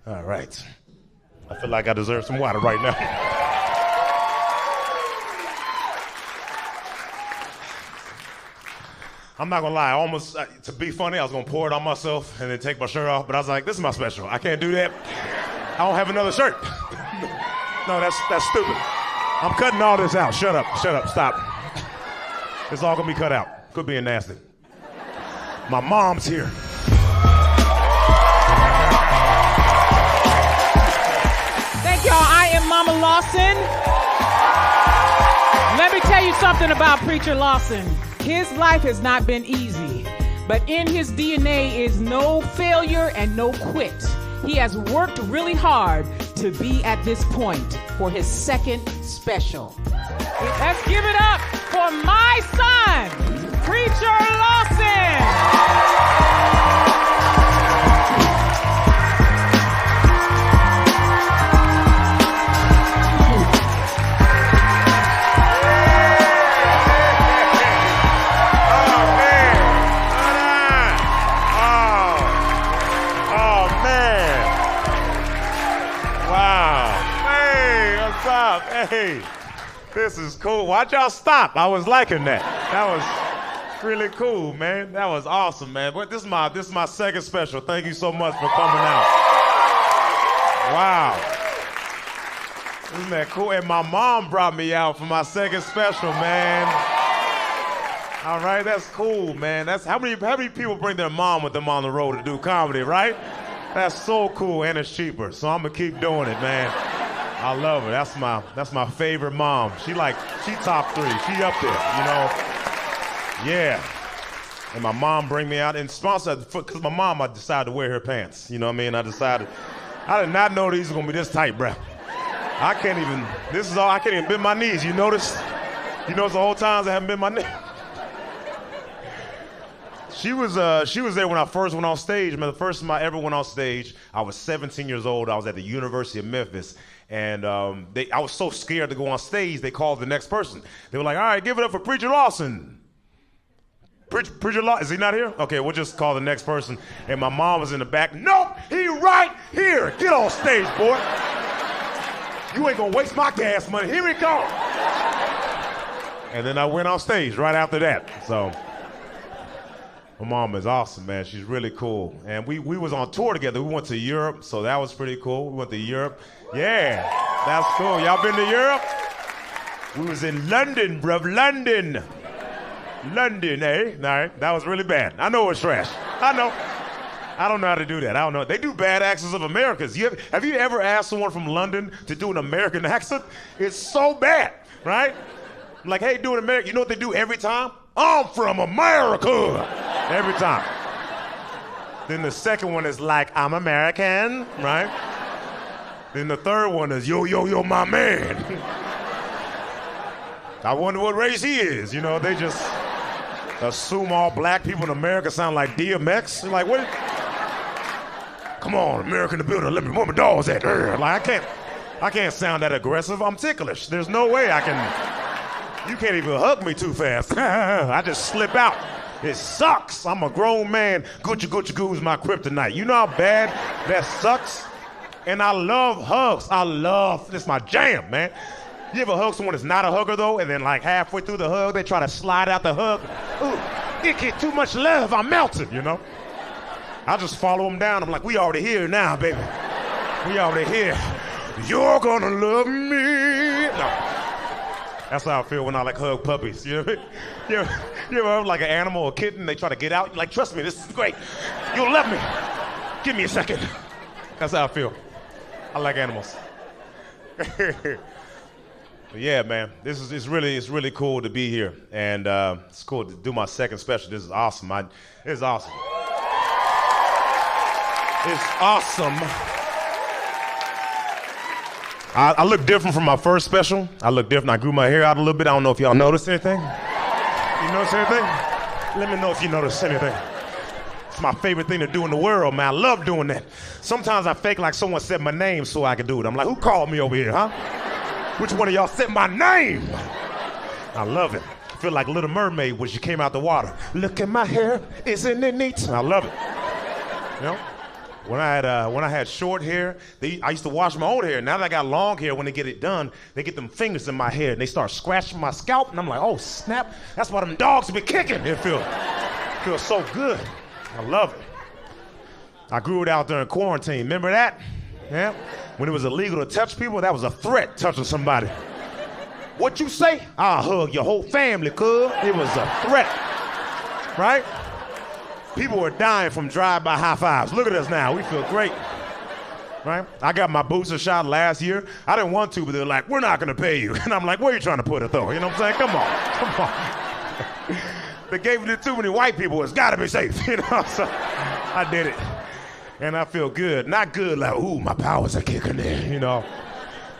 All right. I feel like I deserve some water right now. I'm not gonna lie, I almost, to be funny, I was gonna pour it on myself and then take my shirt off, but I was like, this is my special. I can't do that. I don't have another shirt. No, that's stupid. I'm cutting all this out. Shut up, stop. It's all gonna be cut out. Quit being nasty. My mom's here. Thank y'all. I am Mama Lawson. Let me tell you something about Preacher Lawson. His life has not been easy, but in his DNA is no failure and no quit. He has worked really hard to be at this point for his second special. Let's give it up for my son, Preacher Lawson. Hey, this is cool. Why'd y'all stop? I was liking that. That was really cool, man. That was awesome, man. But this is my second special. Thank you so much for coming out. Wow. Isn't that cool? And my mom brought me out for my second special, man. All right, that's cool, man. That's how many people bring their mom with them on the road to do comedy, right? That's so cool, and it's cheaper. So I'm gonna keep doing it, man. I love her. That's my favorite mom. She top 3. She up there, you know. Yeah. And my mom bring me out and sponsor, because my mom, I decided to wear her pants. You know what I mean? I did not know these were gonna be this tight, bruh. I can't even bend my knees. You notice? You notice the whole times I haven't bent my knee. She was there when I first went on stage. Man, the first time I ever went on stage, I was 17 years old. I was at the University of Memphis. And I was so scared to go on stage, they called the next person. They were like, all right, give it up for Preacher Lawson. Preacher Lawson, is he not here? Okay, we'll just call the next person. And my mom was in the back. Nope, he right here. Get on stage, boy. You ain't gonna waste my gas money. Here we go. And then I went on stage right after that. So my mom is awesome, man. She's really cool. And we was on tour together. We went to Europe, so that was pretty cool. We went to Europe. Yeah, that's cool. Y'all been to Europe? We was in London, bruv. London, eh? All right, that was really bad. I know it's trash. I know. I don't know how to do that. I don't know. They do bad accents of Americans. Have you ever asked someone from London to do an American accent? It's so bad, right? I'm like, hey, do an American. You know what they do every time? I'm from America. Every time. Then the second one is like, I'm American, right? Then the third one is, yo, my man. I wonder what race he is. You know, they just assume all black people in America sound like DMX. They're like, what? Come on, America in the building. Let me, where my dogs at? Like, I can't sound that aggressive. I'm ticklish. There's no way I can. You can't even hug me too fast. I just slip out. It sucks. I'm a grown man. Gucci goo is my kryptonite. You know how bad that sucks? And I love hugs. This is my jam, man. You ever hug someone that's not a hugger, though, and then like halfway through the hug, they try to slide out the hug? Ooh, it get too much love, I'm melting, you know? I just follow them down. I'm like, we already here now, baby. We already here. You're gonna love me. No. That's how I feel when I like hug puppies. You know what I mean? You ever hug like an animal or a kitten, they try to get out? You're like, trust me, this is great. You'll love me. Give me a second. That's how I feel. I like animals. Yeah, man, it's really cool to be here, and it's cool to do my second special. This is awesome. It's awesome. It's awesome. I look different from my first special. I look different. I grew my hair out a little bit. I don't know if y'all noticed anything. You notice anything? Let me know if you noticed anything. It's my favorite thing to do in the world, man. I love doing that. Sometimes I fake like someone said my name so I can do it. I'm like, who called me over here, huh? Which one of y'all said my name? I love it. I feel like Little Mermaid when she came out the water. Look at my hair, isn't it neat? I love it. You know? When I had short hair, I used to wash my own hair. Now that I got long hair, when they get it done, they get them fingers in my hair and they start scratching my scalp, and I'm like, oh snap! That's why them dogs be kicking. It feels so good. I love it. I grew it out during quarantine. Remember that? Yeah. When it was illegal to touch people, that was a threat, touching somebody. What you say? I'll hug your whole family, cuz. It was a threat, right? People were dying from drive-by high fives. Look at us now. We feel great, right? I got my booster shot last year. I didn't want to, but they're like, we're not going to pay you. And I'm like, where are you trying to put it, though? You know what I'm saying? Come on. They gave it to too many white people. It's got to be safe. You know, so I did it. And I feel good. Not good like, ooh, my powers are kicking in, you know.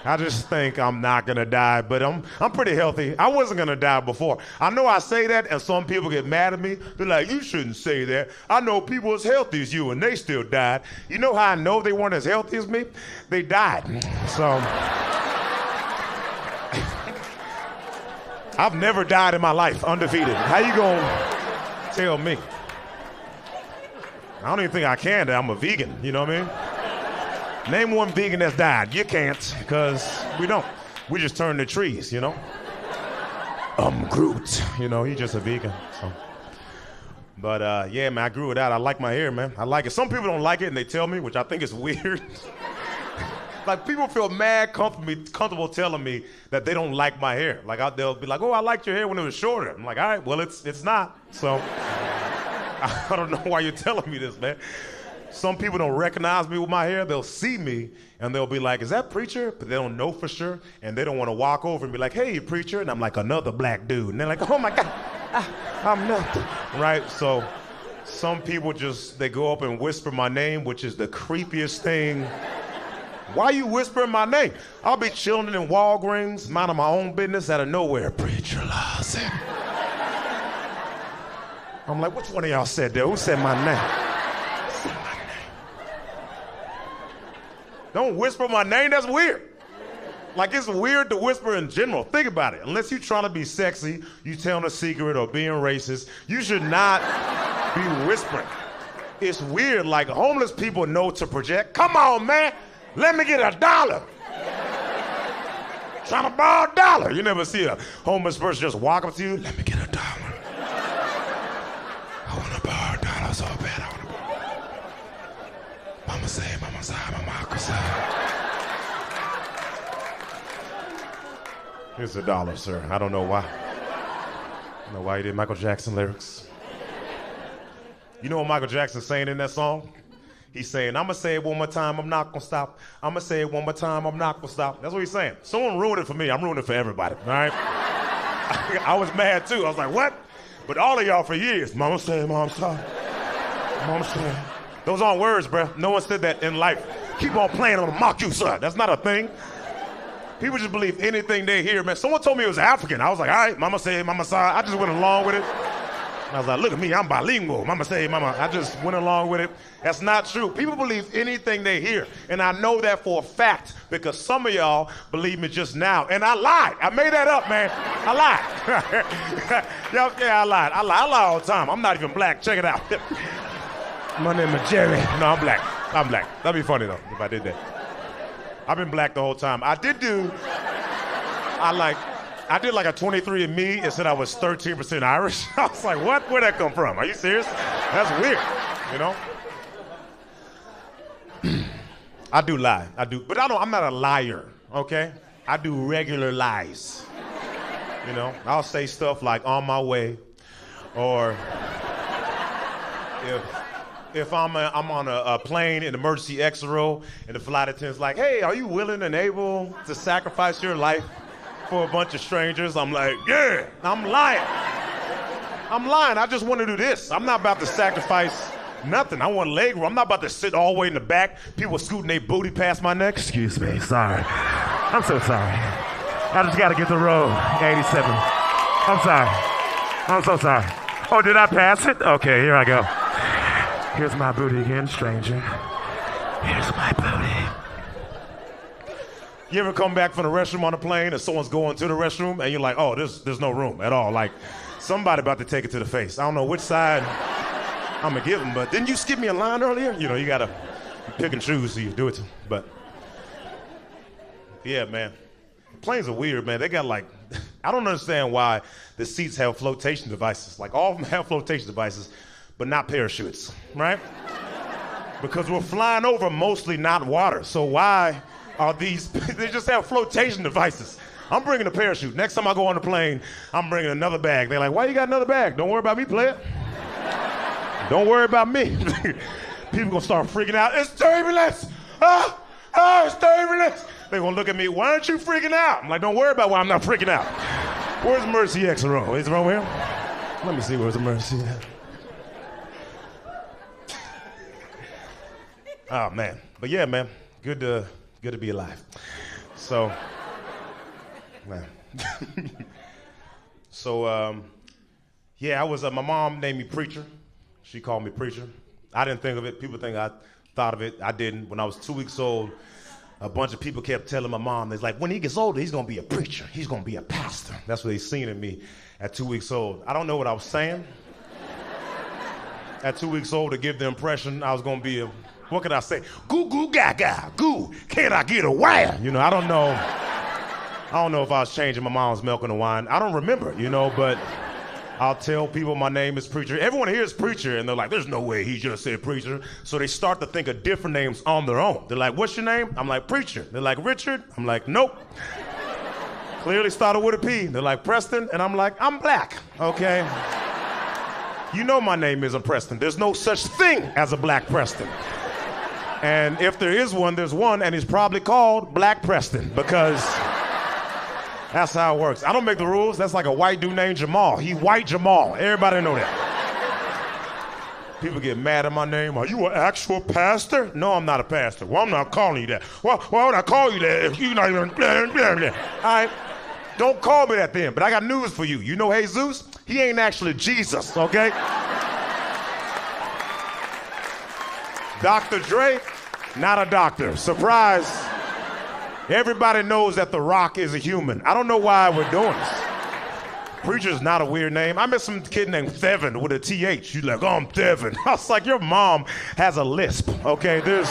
I just think I'm not gonna die, but I'm pretty healthy. I wasn't gonna die before. I know I say that and some people get mad at me. They're like, you shouldn't say that. I know people as healthy as you and they still died. You know how I know they weren't as healthy as me? They died. So I've never died in my life undefeated. How you gonna tell me? I don't even think I can die. I'm a vegan, you know what I mean? Name one vegan that's died. You can't, because we don't. We just turn the trees, you know? Groot, you know, he's just a vegan. So. But yeah, man, I grew it out. I like my hair, man. I like it. Some people don't like it and they tell me, which I think is weird. Like people feel mad comfortable telling me that they don't like my hair. Like they'll be like, oh, I liked your hair when it was shorter. I'm like, all right, well, it's not. So I don't know why you're telling me this, man. Some people don't recognize me with my hair. They'll see me and they'll be like, is that preacher? But they don't know for sure. And they don't want to walk over and be like, hey, preacher. And I'm like, another black dude. And they're like, oh my God, I'm nothing. Right? So some people they go up and whisper my name, which is the creepiest thing. Why you whispering my name? I'll be chilling in Walgreens, minding my own business out of nowhere. Preacher Lawson. I'm like, which one of y'all said that? Who said my name? Don't whisper my name, that's weird. Like it's weird to whisper in general. Think about it. Unless you're trying to be sexy, you telling a secret or being racist, you should not be whispering. It's weird, like homeless people know to project. Come on, man, let me get $1. Trying to borrow $1. You never see a homeless person just walk up to you, let me get $1. I want to borrow $1 so bad, I want to borrow. Mama say, mama side, mama side. Here's $1, sir. I don't know why. I don't know why you did Michael Jackson lyrics. You know what Michael Jackson's saying in that song? He's saying, I'm gonna say it one more time, I'm not gonna stop. I'm gonna say it one more time, I'm not gonna stop. That's what he's saying. Someone ruined it for me, I'm ruining it for everybody, all right? I was mad too, I was like, what? But all of y'all for years, mama say, mom sorry. Mama say. Those aren't words, bruh. No one said that in life. Keep on playing, I'm gonna mock you, sir. That's not a thing. People just believe anything they hear, man. Someone told me it was African. I was like, all right, mama say, mama sorry. I just went along with it. I was like, look at me, I'm bilingual. Mama say, mama. I just went along with it. That's not true. People believe anything they hear. And I know that for a fact because some of y'all believe me just now. And I lied. I made that up, man. I lied. Yeah, I lied. I lie all the time. I'm not even black. Check it out. My name is Jerry. No, I'm black. I'm black. That'd be funny, though, if I did that. I've been black the whole time. I did like a 23andMe. It said I was 13% Irish. I was like, what? Where'd that come from? Are you serious? That's weird, you know? I do lie. I do. But I'm not a liar, okay? I do regular lies. You know? I'll say stuff like, on my way, or if I'm on a plane in emergency exit row and the flight attendant's like, hey, are you willing and able to sacrifice your life for a bunch of strangers? I'm like, yeah, I'm lying. I'm lying. I just want to do this. I'm not about to sacrifice nothing. I want leg room. I'm not about to sit all the way in the back. People scooting their booty past my neck. Excuse me, sorry. I'm so sorry. I just got to get the row, 87. I'm sorry. I'm so sorry. Oh, did I pass it? Okay, here I go. Here's my booty again, stranger. Here's my booty. You ever come back from the restroom on a plane and someone's going to the restroom and you're like, oh, there's no room at all. Like, somebody about to take it to the face. I don't know which side I'm gonna give them, but didn't you skip me a line earlier? You know, you gotta You pick and choose who you do it to. But yeah, man. Planes are weird, man. They got like, I don't understand why the seats have flotation devices. Like all of them have flotation devices, but not parachutes, right? Because we're flying over mostly not water. So why are these, they just have flotation devices. I'm bringing a parachute. Next time I go on the plane, I'm bringing another bag. They're like, why you got another bag? Don't worry about me, player. Don't worry about me. People gonna start freaking out. It's turbulence. It's turbulence. They gonna look at me, why aren't you freaking out? I'm like, don't worry about why I'm not freaking out. Where's Mercy X row? Is it over here? Let me see where's the Mercy at. Oh man, but yeah, man, good to be alive. So, man. Yeah, I was. My mom named me Preacher. She called me Preacher. I didn't think of it. People think I thought of it. I didn't. When I was 2 weeks old, a bunch of people kept telling my mom, they're like, when he gets older, he's gonna be a preacher. He's gonna be a pastor. That's what they seen in me at 2 weeks old. I don't know what I was saying. At 2 weeks old, to give the impression I was gonna be a, what could I say? Goo goo gaga, goo, can I get a wire? You know, I don't know if I was changing my mom's milk into wine. I don't remember, you know, but I'll tell people my name is Preacher. Everyone here is Preacher, and they're like, there's no way he just said Preacher. So they start to think of different names on their own. They're like, what's your name? I'm like, Preacher. They're like, Richard? I'm like, nope. Clearly started with a P. They're like, Preston? And I'm like, I'm black, okay? You know my name isn't Preston. There's no such thing as a Black Preston. And if there is one, there's one, and he's probably called Black Preston, because that's how it works. I don't make the rules. That's like a white dude named Jamal. He white Jamal. Everybody know that. People get mad at my name. Are you an actual pastor? No, I'm not a pastor. Well, I'm not calling you that. Well, why would I call you that if you're not even blah, blah, blah. All right, don't call me that then. But I got news for you. You know Jesus? He ain't actually Jesus, okay? Dr. Dre, not a doctor. Surprise. Everybody knows that The Rock is a human. I don't know why we're doing this. Preacher's not a weird name. I met some kid named Thevin with a TH. She's like, oh, I'm Thevin. I was like, your mom has a lisp, okay? There's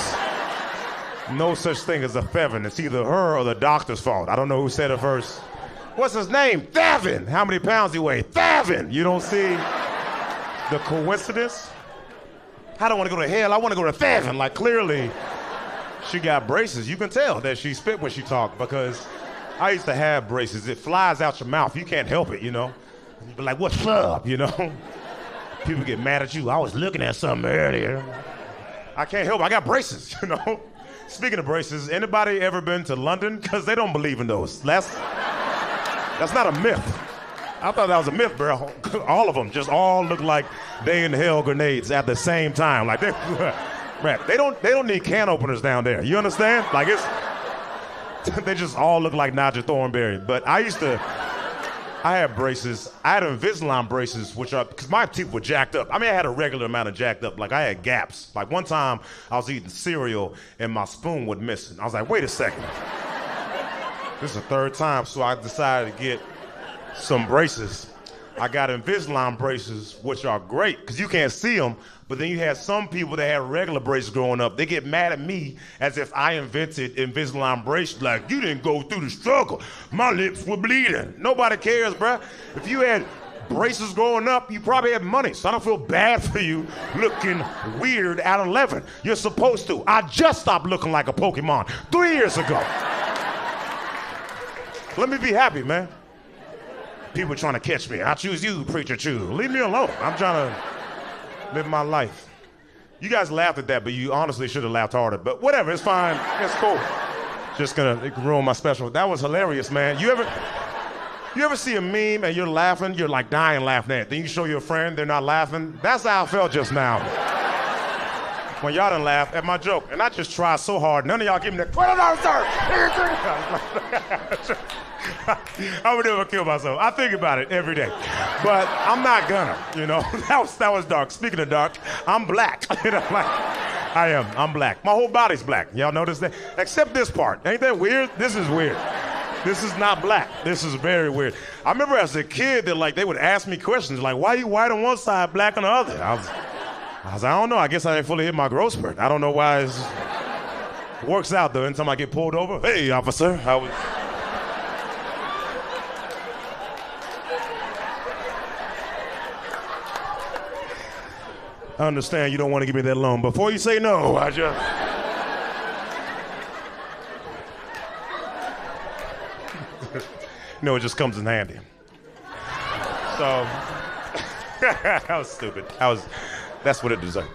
no such thing as a Thevin. It's either her or the doctor's fault. I don't know who said it first. What's his name? Thevin. How many pounds he weigh? Thevin. You don't see the coincidence? I don't want to go to hell. I want to go to Thevin. Like, clearly, she got braces. You can tell that she spit when she talked, because I used to have braces. It flies out your mouth. You can't help it, you know? You be like, what's up, you know? People get mad at you. I was looking at something earlier. I can't help it. I got braces, you know? Speaking of braces, anybody ever been to London? Because they don't believe in those. That's not a myth. I thought that was a myth, bro. All of them just all look like they in hell grenades at the same time. Like they don't need can openers down there. You understand? Like they just all look like Nigel Thornberry. But I had braces. I had Invisalign braces, which are, because my teeth were jacked up. I mean, I had a regular amount of jacked up. Like I had gaps. Like one time I was eating cereal and my spoon was missing. I was like, wait a second. This is the third time, so I decided to get some braces. I got Invisalign braces, which are great because you can't see them, but then you had some people that had regular braces growing up. They get mad at me as if I invented Invisalign braces. Like, you didn't go through the struggle. My lips were bleeding. Nobody cares, bruh. If you had braces growing up, you probably had money, so I don't feel bad for you looking weird at 11. You're supposed to. I just stopped looking like a Pokemon 3 years ago. Let me be happy, man. People trying to catch me. I choose you, Preacher Choose. Leave me alone. I'm trying to live my life. You guys laughed at that, but you honestly should have laughed harder. But whatever, it's fine. It's cool. Just gonna ruin my special. That was hilarious, man. You ever see a meme and you're laughing, you're like dying laughing at it. Then you show your friend, they're not laughing. That's how I felt just now. When y'all done laugh at my joke. And I just tried so hard. None of y'all give me that $20, sir. I would never kill myself. I think about it every day. But I'm not gonna, you know. That was dark. Speaking of dark, I'm black. You know, like, I am. I'm black. My whole body's black. Y'all notice that? Except this part. Ain't that weird? This is weird. This is not black. This is very weird. I remember as a kid that they would ask me questions like, why are you white on one side, black on the other? I was like, I don't know, I guess I didn't fully hit my growth spurt. I don't know why it works out though. Anytime I get pulled over, hey officer, I was. I understand you don't want to give me that loan. Before you say no, I just... No, it just comes in handy. So, that was stupid. That's what it deserved.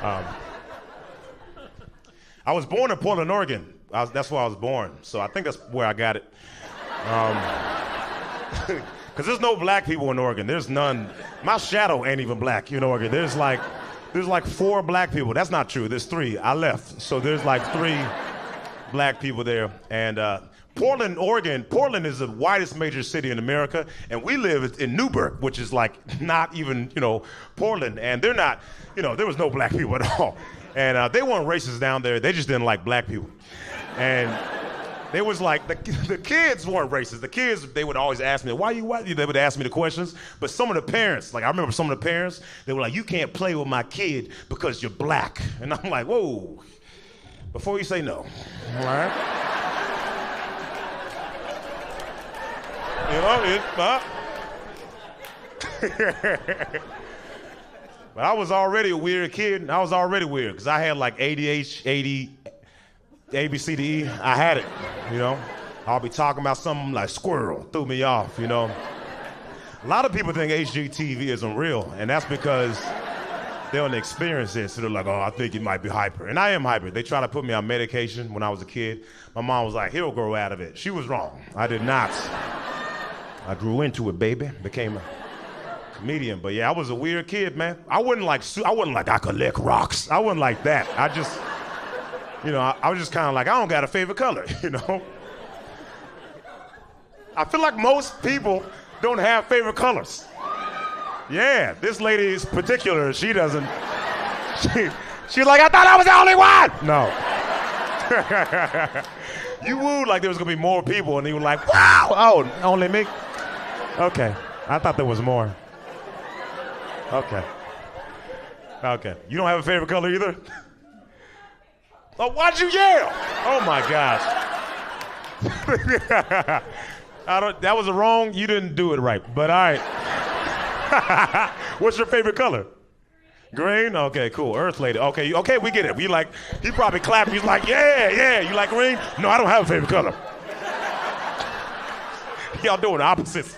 I was born in Portland, Oregon. That's where I was born. So I think that's where I got it. Because there's no black people in Oregon. There's none. My shadow ain't even black in Oregon. There's like 4 black people. That's not true. There's 3. I left. So there's like 3 black people there. And Portland, Oregon, Portland is the whitest major city in America. And we live in Newburgh, which is like not even, Portland. And they're not, there was no black people at all. And they weren't racist down there. They just didn't like black people. And they was like, the kids weren't racist. The kids, they would always ask me, why you white? They would ask me the questions. But some of the parents, like I remember some of the parents, they were like, you can't play with my kid because you're black. And I'm like, whoa, before you say no, all right? But I was already a weird kid. I was already weird because I had like ADHD, A, B, C, D, E. I had it, I'll be talking about something like squirrel, threw me off, A lot of people think HGTV isn't real, and that's because they don't experience it. So they're like, oh, I think you might be hyper. And I am hyper. They tried to put me on medication when I was a kid. My mom was like, he'll grow out of it. She was wrong. I did not. I grew into it, baby. Became a comedian. But yeah, I was a weird kid, man. I wasn't like I collect rocks. I wasn't like that. I just... I was just kind of like, I don't got a favorite color, I feel like most people don't have favorite colors. Yeah, this lady is particular. She doesn't. She's like, I thought I was the only one. No. You wooed like there was going to be more people, and you were like, wow, oh, only me? Okay, I thought there was more. Okay. You don't have a favorite color either? Oh, why'd you yell? Oh my gosh. That was wrong. You didn't do it right, but all right. What's your favorite color? Green? Okay, cool. Earth lady. Okay, we get it. He probably clapped. He's like, yeah. You like green? No, I don't have a favorite color. Y'all doing the opposites.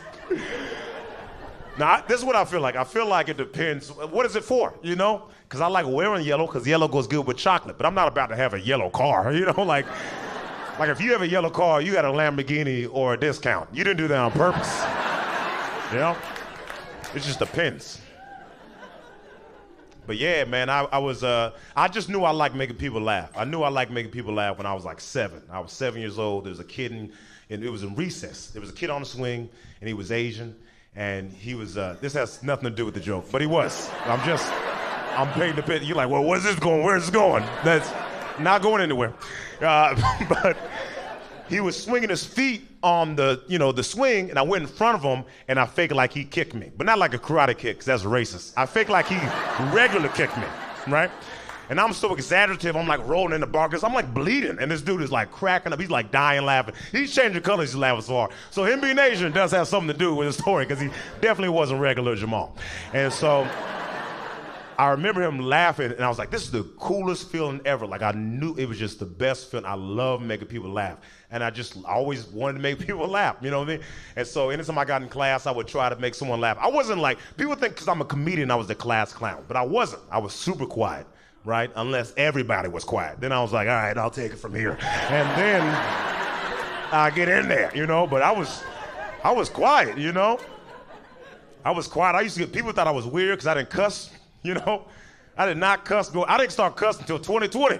Now, this is what I feel like. I feel like it depends. What is it for, Because I like wearing yellow because yellow goes good with chocolate. But I'm not about to have a yellow car, Like if you have a yellow car, you got a Lamborghini or a discount. You didn't do that on purpose. It just depends. But yeah, man, I just knew I liked making people laugh. I knew I liked making people laugh when I was like 7. I was 7 years old. There was a kid, and it was in recess. There was a kid on the swing, and he was Asian. And he was, this has nothing to do with the joke, but he was. I'm painting the picture. You're like, well, where's this going? Where's this going? That's not going anywhere. But he was swinging his feet on the swing, and I went in front of him, and I faked like he kicked me. But not like a karate kick, because that's racist. I faked like he regularly kicked me, right? And I'm so exaggerative, I'm like rolling in the bar, because I'm like bleeding, and this dude is like cracking up. He's like dying laughing. He's changing colors, he's laughing so hard. So him being Asian does have something to do with his story, because he definitely wasn't regular Jamal. And so I remember him laughing, and I was like, this is the coolest feeling ever. Like, I knew it was just the best feeling. I love making people laugh. And I always wanted to make people laugh, you know what I mean? And so anytime I got in class, I would try to make someone laugh. I wasn't like, people think because I'm a comedian, I was the class clown. But I wasn't. I was super quiet, right? Unless everybody was quiet. Then I was like, all right, I'll take it from here. And then I get in there, But I was quiet, I was quiet. I used to get, people thought I was weird because I didn't cuss. I did not cuss. I didn't start cussing until 2020.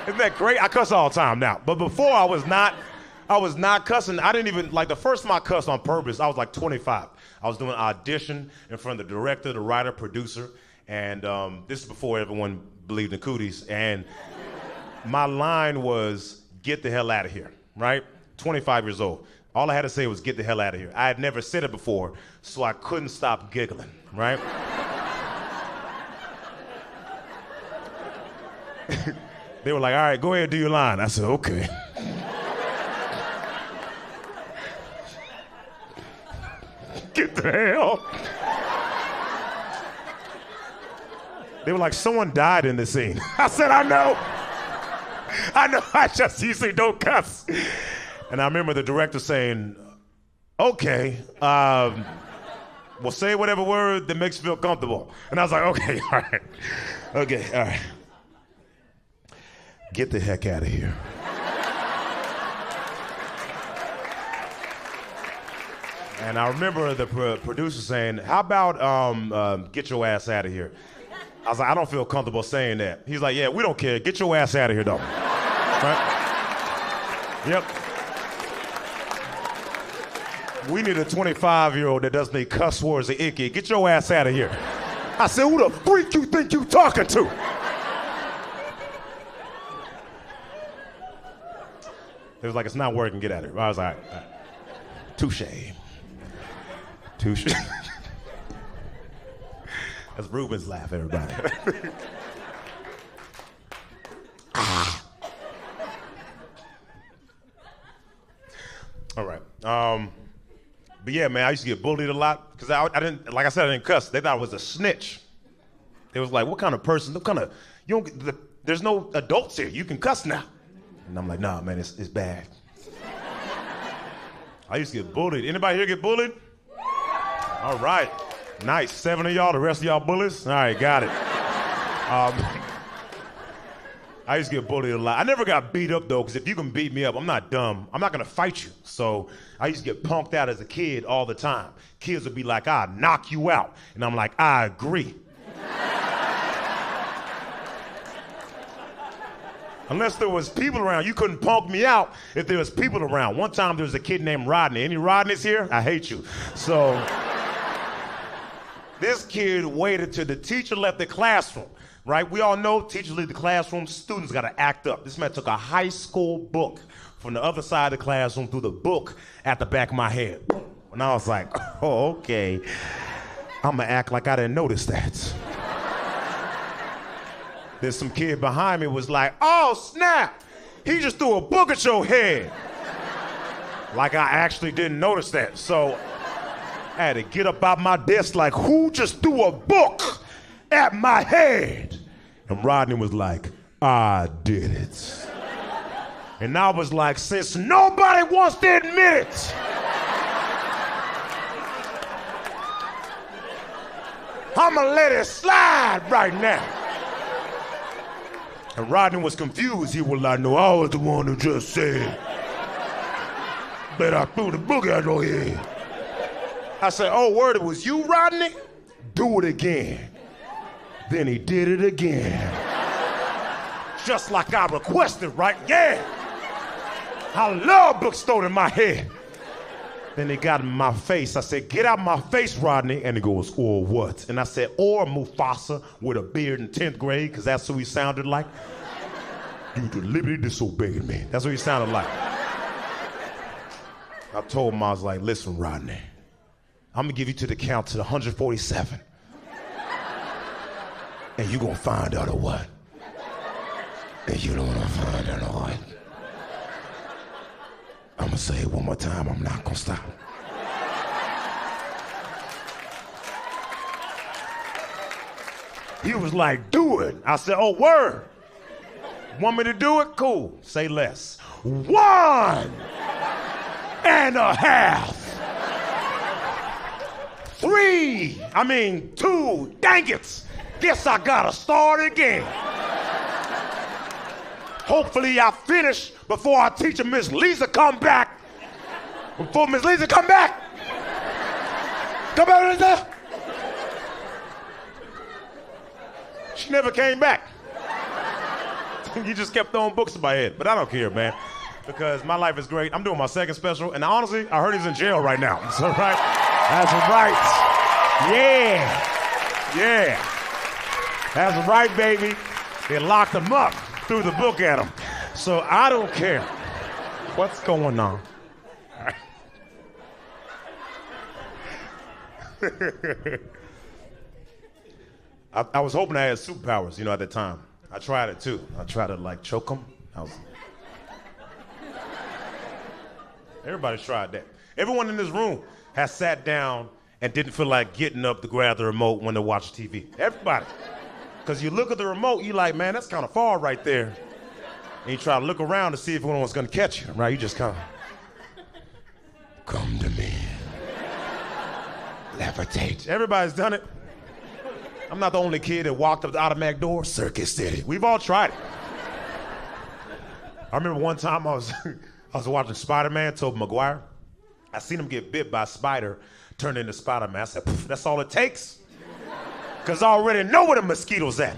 Isn't that great? I cuss all the time now. But before I was not cussing. I didn't even, like the first time I cussed on purpose, I was like 25. I was doing an audition in front of the director, the writer, producer. And this is before everyone believed in cooties. And my line was, get the hell out of here, right? 25 years old. All I had to say was, get the hell out of here. I had never said it before, so I couldn't stop giggling, right? They were like, all right, go ahead, do your line. I said, okay. Get the hell. They were like, someone died in the scene. I said, I know, I just usually don't cuss. And I remember the director saying, okay, well, say whatever word that makes you feel comfortable. And I was like, okay, all right. Okay, all right. Get the heck out of here. And I remember the producer saying, how about get your ass out of here? I was like, I don't feel comfortable saying that. He's like, yeah, we don't care. Get your ass out of here, though. Right? Yep. We need a 25-year-old that doesn't need cuss words or icky. Get your ass out of here. I said, who the freak you think you talking to? It was like, it's not working, get out of here. I was like, all right. Touche. Touche. That's Ruben's laugh, everybody. All right. But yeah, man, I used to get bullied a lot because I didn't, like I said, I didn't cuss. They thought I was a snitch. They was like, what kind of person, what kind of, you don't, there's no adults here. You can cuss now. And I'm like, nah, man, it's bad. I used to get bullied. Anybody here get bullied? All right. Nice. 7 of y'all, the rest of y'all bullies? All right, got it. I used to get bullied a lot. I never got beat up, though, because if you can beat me up, I'm not dumb. I'm not going to fight you. So I used to get punked out as a kid all the time. Kids would be like, I'll knock you out. And I'm like, I agree. Unless there was people around, you couldn't punk me out if there was people around. One time there was a kid named Rodney. Any Rodneys here? I hate you. So this kid waited till the teacher left the classroom, right? We all know teachers leave the classroom, students got to act up. This man took a high school book from the other side of the classroom, threw the book at the back of my head. And I was like, oh, okay. I'm going to act like I didn't notice that. There's some kid behind me was like, oh, snap. He just threw a book at your head. Like I actually didn't notice that. So I had to get up out my desk like, who just threw a book at my head? And Rodney was like, I did it. And I was like, since nobody wants to admit it, I'm gonna let it slide right now. And Rodney was confused. He was like, no, I was the one who just said that I threw the book at your head. I said, oh, word, it was you, Rodney? Do it again. Then he did it again. Just like I requested, right? Yeah. I love books thrown in my head. Then he got in my face. I said, get out my face, Rodney. And he goes, or what? And I said, or Mufasa with a beard in 10th grade, because that's who he sounded like. You deliberately disobeyed me. That's what he sounded like. I told him, I was like, listen, Rodney, I'm going to give you to the count to the 147. And you going to find out or what? And you don't want to find out or what? I'm going to say it one more time. I'm not going to stop. He was like, do it. I said, oh, word. Want me to do it? Cool. Say less. 1.5. 2. Dang it. Guess I got to start again. Hopefully I finish before our teacher, Miss Lisa, come back. Before Miss Lisa come back. Come back, Lisa. She never came back. You just kept throwing books in my head. But I don't care, man. Because my life is great. I'm doing my second special. And honestly, I heard he's in jail right now. That's right. That's right. Yeah. Yeah. That's right, baby. They locked him up. Threw the book at him. So I don't care what's going on. I was hoping I had superpowers, at that time. I tried it too. I tried to like choke them. Everybody's tried that. Everyone in this room has sat down and didn't feel like getting up to grab the remote when they watch TV. Everybody. Because you look at the remote, you're like, man, that's kind of far right there. And you try to look around to see if anyone's going to catch you, right? You just kind of, come to me. Levitate. Everybody's done it. I'm not the only kid that walked up the automatic door. Circus City. We've all tried it. I remember one time I was watching Spider-Man, Tobey Maguire. I seen him get bit by a spider, turned into Spider-Man. I said, that's all it takes. Because I already know where the mosquito's at.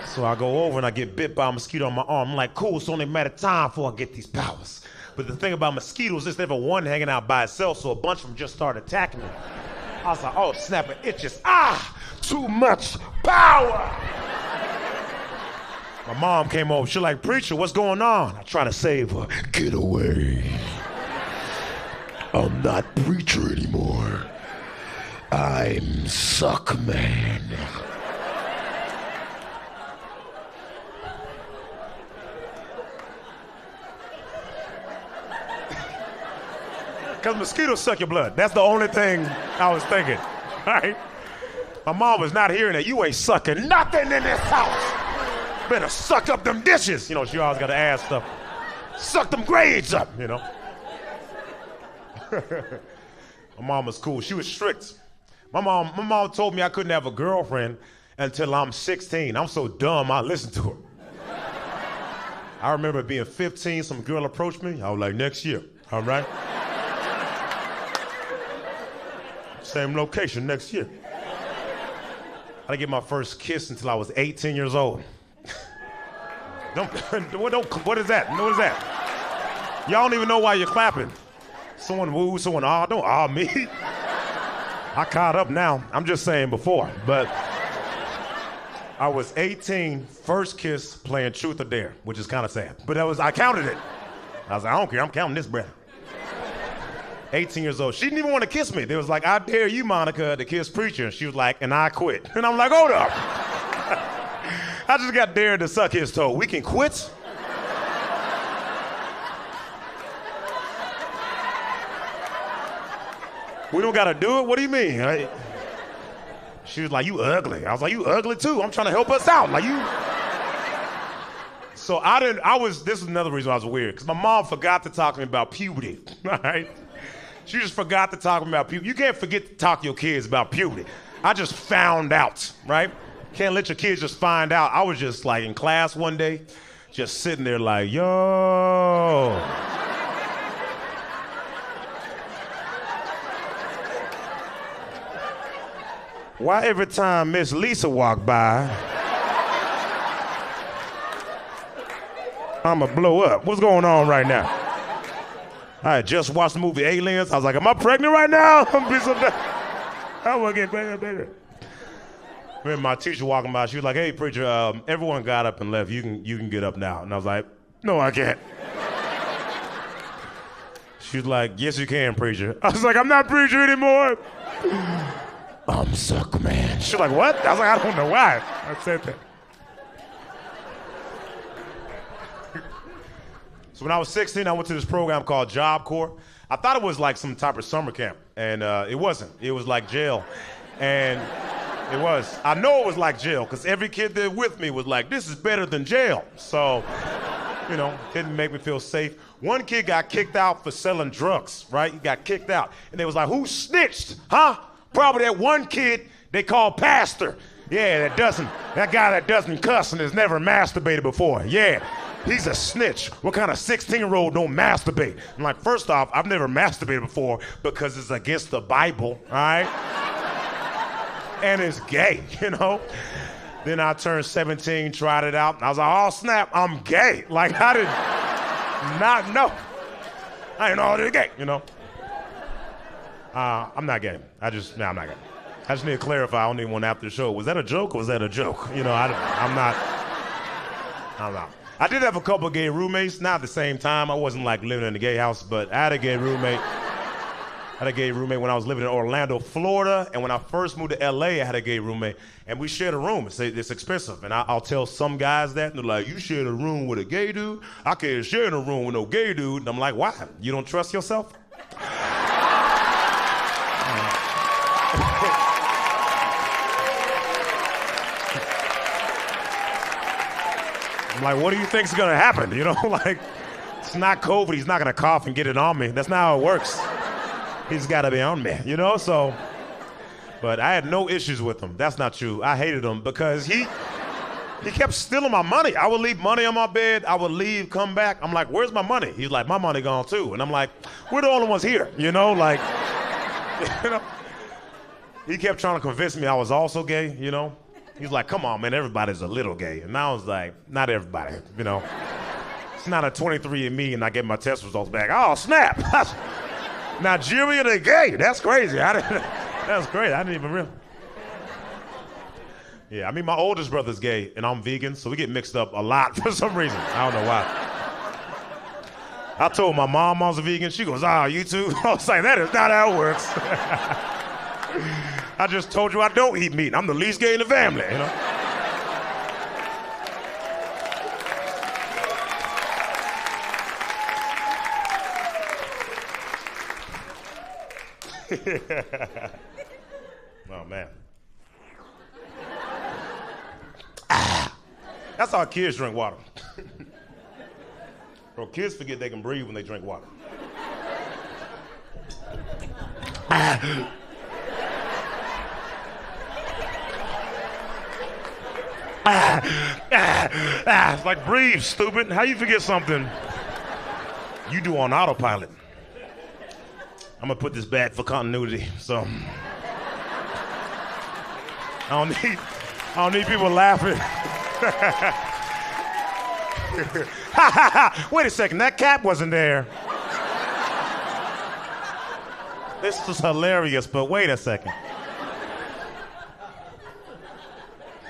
So I go over and I get bit by a mosquito on my arm. I'm like, cool, it's only a matter of time before I get these powers. But the thing about mosquitoes is there's never one hanging out by itself, so a bunch of them just started attacking me. I was like, oh, snap, it itches. Too much power. My mom came over. She's like, preacher, what's going on? I'm trying to save her. Get away. I'm not preacher anymore. I'm suck man. Because mosquitoes suck your blood. That's the only thing I was thinking, right? My mom was not hearing that. You ain't sucking nothing in this house. Better suck up them dishes. You know, she always got to ask stuff. Suck them grades up, you know. My mom was cool. She was strict. My mom told me I couldn't have a girlfriend until I'm 16. I'm so dumb, I listened to her. I remember being 15, some girl approached me. I was like, next year, all right? Same location next year. I didn't get my first kiss until I was 18 years old. What is that? What is that? Y'all don't even know why you're clapping. Someone woo, someone don't me. I caught up now. I'm just saying before, but I was 18, first kiss playing Truth or Dare, which is kind of sad, but I counted it. I was like, I don't care, I'm counting this breath. 18 years old. She didn't even want to kiss me. They was like, I dare you, Monica, to kiss preacher. And she was like, and I quit. And I'm like, hold up. I just got dared to suck his toe. We can quit? We don't gotta do it? What do you mean? She was like, you ugly. I was like, you ugly too. I'm trying to help us out. Like you. So this is another reason I was weird, because my mom forgot to talk to me about puberty, all right? She just forgot to talk about puberty. You can't forget to talk to your kids about puberty. I just found out, right? Can't let your kids just find out. I was just like in class one day, just sitting there like, yo. Why every time Miss Lisa walk by, I'ma blow up? What's going on right now? I had just watched the movie Aliens. I was like, am I pregnant right now? I want to get bigger. Remember my teacher walking by, she was like, hey, preacher, everyone got up and left. You can get up now. And I was like, no, I can't. She was like, yes, you can, preacher. I was like, I'm not preacher anymore. I'm suck man. She was like, what? I was like, I don't know why I said that. So when I was 16, I went to this program called Job Corps. I thought it was like some type of summer camp, and it wasn't. It was like jail, and it was. I know it was like jail, because every kid there with me was like, this is better than jail. So, didn't make me feel safe. One kid got kicked out for selling drugs, right? He got kicked out, and they was like, who snitched, huh? Probably that one kid they called Pastor. Yeah, that guy that doesn't cuss and has never masturbated before. Yeah. He's a snitch. What kind of 16-year-old don't masturbate? I'm like, first off, I've never masturbated before because it's against the Bible, all right? And it's gay, Then I turned 17, tried it out, and I was like, oh, snap, I'm gay. Like, I did not know. I didn't know I was gay, I'm not gay. I'm not gay. I just need to clarify on anyone after the show. Was that a joke or was that a joke? I'm not. I did have a couple of gay roommates, not at the same time. I wasn't like living in a gay house, but I had a gay roommate. I had a gay roommate when I was living in Orlando, Florida, and when I first moved to LA, I had a gay roommate, and we shared a room. It's expensive, and I'll tell some guys that, and they're like, you shared a room with a gay dude? I can't share in a room with no gay dude. And I'm like, why? You don't trust yourself? I'm like, what do you think's gonna happen? You know, like, it's not COVID. He's not gonna cough and get it on me. That's not how it works. He's gotta be on me, you know, so. But I had no issues with him. That's not true. I hated him because he kept stealing my money. I would leave money on my bed. I would leave, come back. I'm like, where's my money? He's like, my money gone too. And I'm like, we're the only ones here, you know, like, you know. He kept trying to convince me I was also gay, you know. He's like, come on, man, everybody's a little gay. And I was like, not everybody, you know. It's not a 23andMe and I get my test results back. Oh, snap. Nigeria, they gay. That's crazy. That's great. I didn't even realize. Yeah, I mean, my oldest brother's gay, and I'm vegan, so we get mixed up a lot for some reason. I don't know why. I told my mom I was a vegan. She goes, you too? I was like, that is not how it works. I just told you I don't eat meat. I'm the least gay in the family, you know? Oh, man. That's how kids drink water. Bro, kids forget they can breathe when they drink water. It's like, breathe, stupid. How you forget something you do on autopilot? I'm gonna put this back for continuity, so I don't need people laughing. Wait a second, that cap wasn't there. This was hilarious, but wait a second.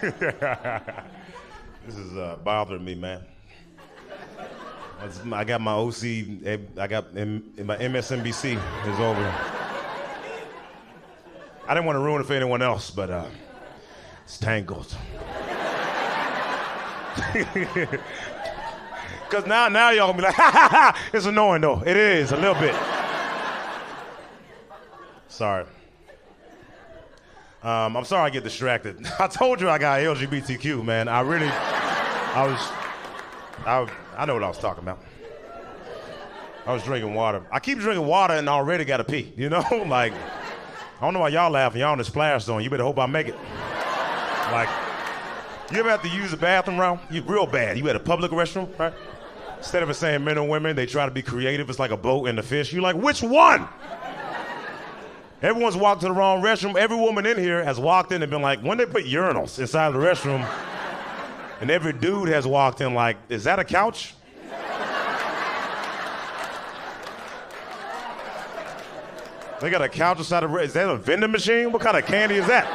This is bothering me, man. I got my OC, I got my MSNBC is over. I didn't want to ruin it for anyone else, but it's tangled. Because now y'all gonna be like, ha ha ha, it's annoying though. It is, a little bit. Sorry. I'm sorry I get distracted. I told you I got LGBTQ, man. I know what I was talking about. I was drinking water. I keep drinking water and I already got to pee, you know? Like, I don't know why y'all laughing. Y'all in the splash zone. You better hope I make it. Like, you ever have to use a bathroom round? You real bad. You at a public restroom, right? Instead of it saying men and women, they try to be creative. It's like a boat and a fish. You're like, which one? Everyone's walked to the wrong restroom. Every woman in here has walked in and been like, when they put urinals inside the restroom, and every dude has walked in like, is that a couch? They got a couch inside the restroom. Is that a vending machine? What kind of candy is that?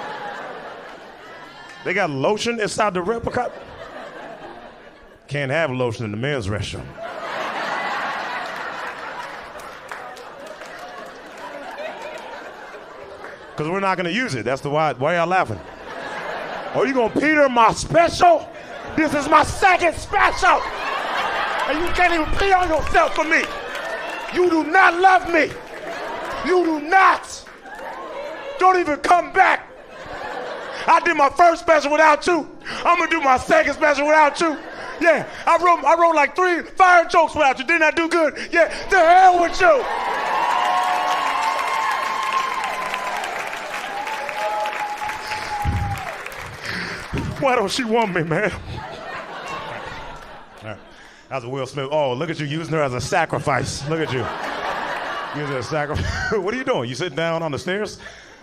They got lotion inside the restroom? Can't have lotion in the men's restroom. Because we're not going to use it. That's the why y'all laughing? Oh, you going to Peter my special? This is my second special. And you can't even pee on yourself for me. You do not love me. You do not. Don't even come back. I did my first special without you. I'm going to do my second special without you. Yeah, I wrote like 3 fire jokes without you. Didn't I do good? Yeah, to hell with you. Why don't she want me, man? Right. That was Will Smith. Oh, look at you using her as a sacrifice. Look at you. Using her as a sacrifice. What are you doing? You sitting down on the stairs?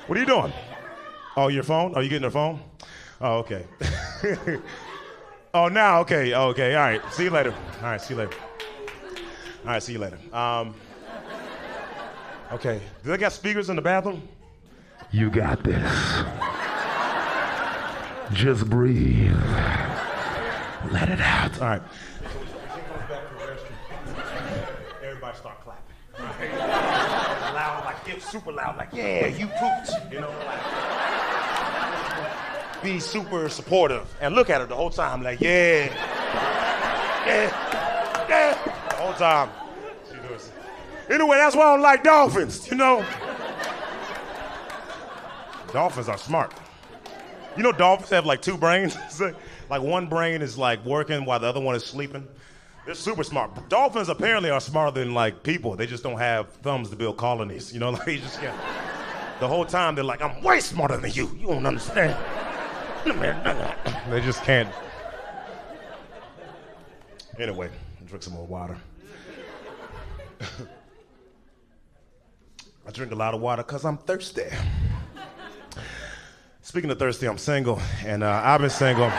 What are you doing? Oh, your phone? Oh, you getting her phone? Oh, okay. Oh, now, okay. Okay, all right. See you later. All right, see you later. All right, see you later. Okay. Do they got speakers in the bathroom? You got this. Just breathe. Let it out. All right. So when she goes back to the restroom, everybody start clapping. Right? loud, like get super loud, like, yeah, you pooped, you know, like be super supportive and look at her the whole time, like, yeah, the whole time. She does. Anyway, that's why I don't like dolphins, you know. Dolphins are smart. You know, dolphins have like two brains. Like one brain is like working while the other one is sleeping. They're super smart. Dolphins apparently are smarter than like people. They just don't have thumbs to build colonies. You know, like the whole time they're like, I'm way smarter than you. You don't understand. They just can't. Anyway, drink some more water. I drink a lot of water because I'm thirsty. Speaking of thirsty, I'm single, and I've been single.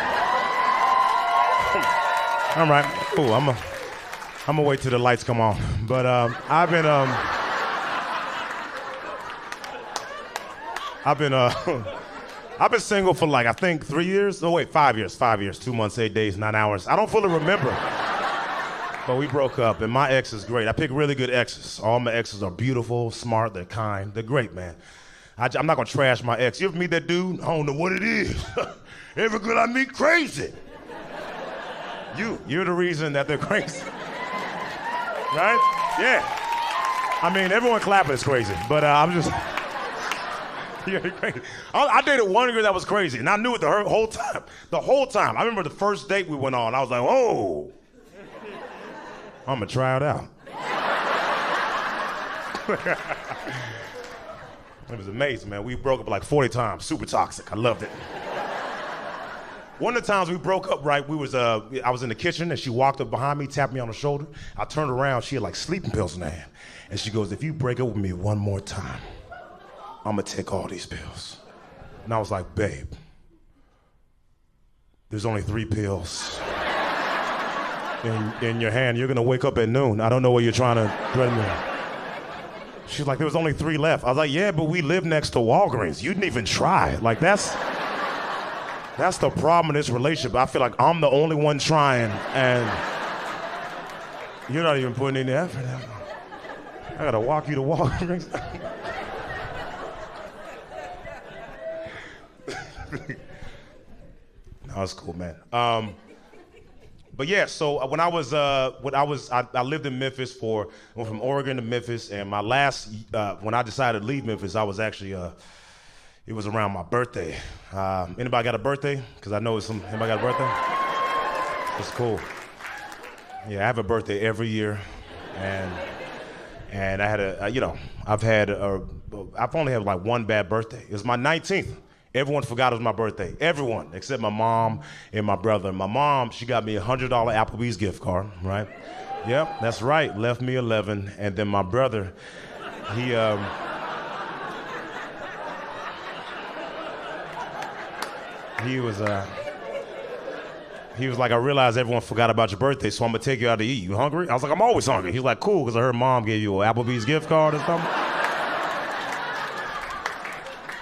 All right, cool. I'm gonna wait till the lights come on. But I've been single for like I think 3 years. No, wait, 5 years. 5 years, 2 months, 8 days, 9 hours. I don't fully remember. But we broke up, and my ex is great. I pick really good exes. All my exes are beautiful, smart, they're kind, they're great, man. I'm not gonna trash my ex. You ever meet that dude? I don't know what it is. Every girl I meet, crazy. You're the reason that they're crazy. Right? Yeah. I mean, everyone clapping is crazy, but I'm just, you're crazy. I dated one girl that was crazy, and I knew it the whole time. The whole time. I remember the first date we went on, I was like, whoa. I'm gonna try it out. It was amazing, man. We broke up like 40 times. Super toxic. I loved it. One of the times we broke up, right, I was in the kitchen, and she walked up behind me, tapped me on the shoulder. I turned around. She had like sleeping pills in her hand. And she goes, if you break up with me one more time, I'm going to take all these pills. And I was like, babe, there's only 3 pills in your hand. You're going to wake up at noon. I don't know what you're trying to threaten me. She's like, there was only 3 left. I was like, yeah, but we live next to Walgreens. You didn't even try. Like, that's the problem in this relationship. I feel like I'm the only one trying, and you're not even putting any effort in. I gotta walk you to Walgreens. No, it's cool, man. But yeah, so when I lived in Memphis went from Oregon to Memphis, and my last, when I decided to leave Memphis, I was actually, it was around my birthday. Anybody got a birthday? Because I know anybody got a birthday? It's cool. Yeah, I have a birthday every year, and I had I've only had like one bad birthday. It was my 19th. Everyone forgot it was my birthday. Everyone, except my mom and my brother. My mom, she got me a $100 Applebee's gift card, right? Yep, that's right, left me 11. And then my brother, he was like, I realized everyone forgot about your birthday, so I'm gonna take you out to eat. You hungry? I was like, I'm always hungry. He's like, cool, because I heard mom gave you an Applebee's gift card or something.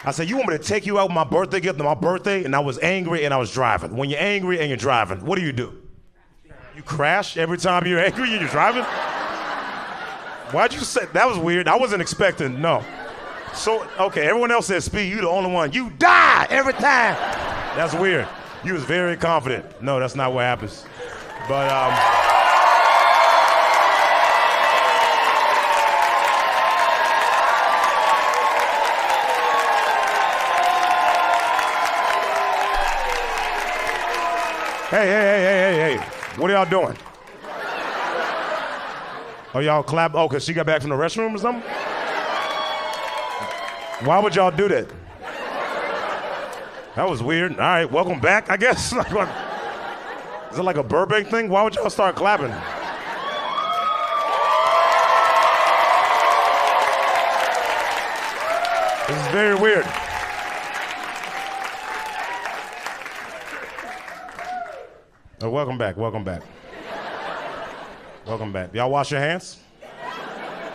I said, you want me to take you out with my birthday gift on my birthday? And I was angry and I was driving. When you're angry and you're driving, what do? You crash every time you're angry and you're driving? Why'd you say, that was weird. I wasn't expecting, no. So, okay, everyone else says speed, you the only one. You die every time. That's weird. You was very confident. No, that's not what happens. But, Hey. What are y'all doing? Oh, y'all clap? Oh, because she got back from the restroom or something? Why would y'all do that? That was weird. All right, welcome back, I guess. Is it like a Burbank thing? Why would y'all start clapping? This is very weird. Oh, welcome back. Welcome back. Y'all wash your hands?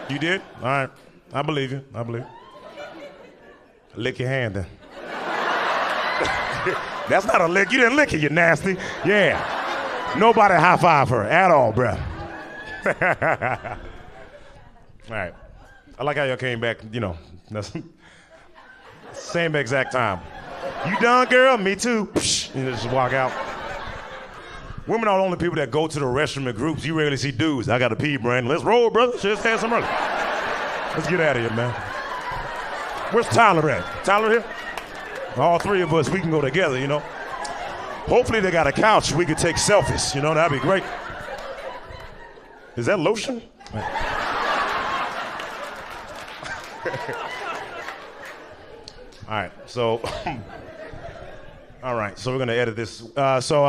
You did? All right. I believe you. Lick your hand then. That's not a lick. You didn't lick it, you nasty. Yeah. Nobody high-five her at all, bruh. All right. I like how y'all came back, you know, same exact time. You done, girl? Me too. And just walk out. Women are the only people that go to the restroom in groups. You rarely see dudes. I got to pee, Brandon. Let's roll, brother. Just have some early. Let's get out of here, man. Where's Tyler at? Tyler here? All three of us, we can go together, you know. Hopefully they got a couch we could take selfies, you know, that'd be great. Is that lotion? All right, so we're gonna edit this. So